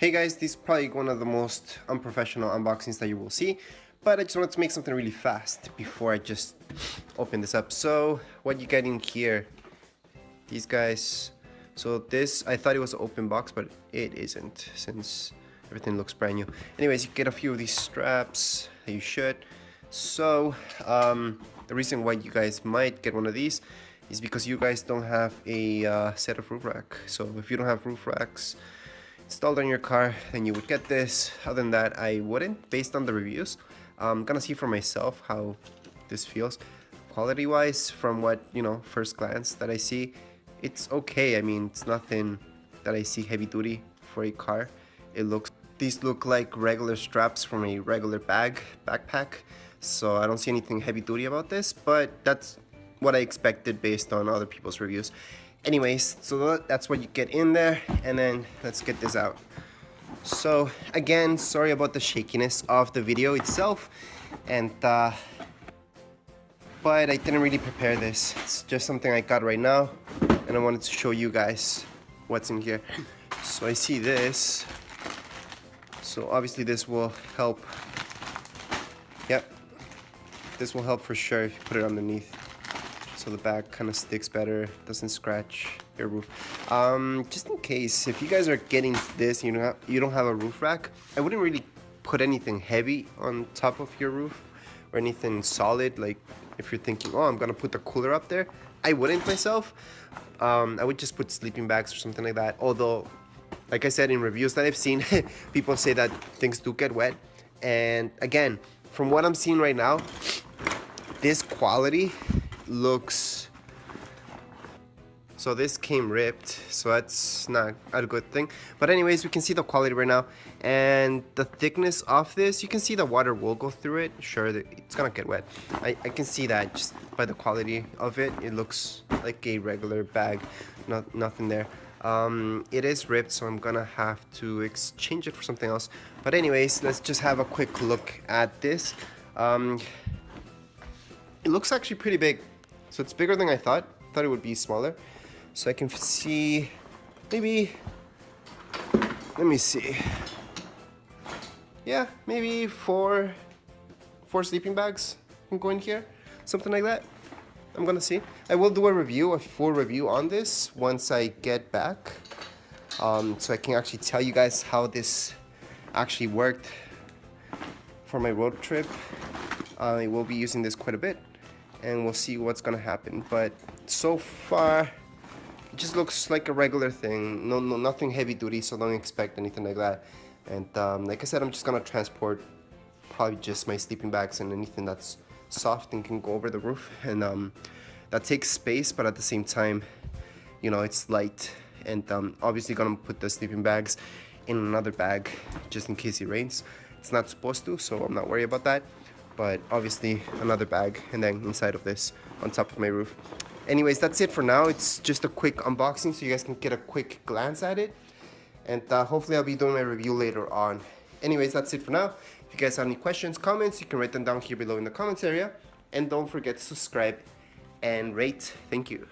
Hey guys, this is probably one of the most unprofessional unboxings that you will see, but I just wanted to make something really fast before I just open this up. So what you get in here, these guys, so this, I thought it was an open box, but it isn't since everything looks brand new. Anyways, you get a few of these straps that you should. So the reason why you guys might get one of these is because you guys don't have a set of roof rack. So if you don't have roof racks installed on your car, then you would get this. Other than that, I wouldn't, based on the reviews. I'm gonna see for myself how this feels quality wise. From what, you know, first glance that I see, it's okay. I mean, it's nothing that I see heavy duty for a car. These look like regular straps from a regular backpack, so I don't see anything heavy duty about this, but that's what I expected based on other people's reviews. Anyways, so that's what you get in there, and then let's get this out. So again, sorry about the shakiness of the video itself, and but I didn't really prepare this. It's just something I got right now, and I wanted to show you guys what's in here. So I see this, so obviously this will help. Yep, this will help for sure if you put it underneath, so the bag kind of sticks better, doesn't scratch your roof. Just in case, if you guys are getting this, you don't have a roof rack, I wouldn't really put anything heavy on top of your roof or anything solid. Like if you're thinking, oh, I'm gonna put the cooler up there, I wouldn't myself. I would just put sleeping bags or something like that. Although, like I said, in reviews that I've seen, people say that things do get wet. And again, from what I'm seeing right now, this quality looks, so this came ripped, so that's not a good thing. But anyways, we can see the quality right now, and the thickness of this, you can see the water will go through it. Sure, it's gonna get wet. I can see that just by the quality of it. It looks like a regular bag, nothing there. It is ripped, so I'm gonna have to exchange it for something else. But anyways, let's just have a quick look at this. It looks actually pretty big. So it's bigger than I thought. I thought it would be smaller. So I can see, maybe, let me see. Yeah, maybe four sleeping bags can go in here. Something like that. I'm gonna see. I will do a full review on this once I get back. So I can actually tell you guys how this actually worked for my road trip. I will be using this quite a bit, and we'll see what's gonna happen. But so far, it just looks like a regular thing. Nothing heavy duty, so don't expect anything like that. And like I said, I'm just gonna transport probably just my sleeping bags and anything that's soft and can go over the roof. And that takes space, but at the same time, you know, it's light. And obviously gonna put the sleeping bags in another bag just in case it rains. It's not supposed to, so I'm not worried about that. But obviously another bag, and then inside of this on top of my roof. Anyways, that's it for now. It's just a quick unboxing so you guys can get a quick glance at it, and hopefully I'll be doing my review later on. Anyways, that's it for now. If you guys have any questions, comments, you can write them down here below in the comments area, and don't forget to subscribe and rate. Thank you.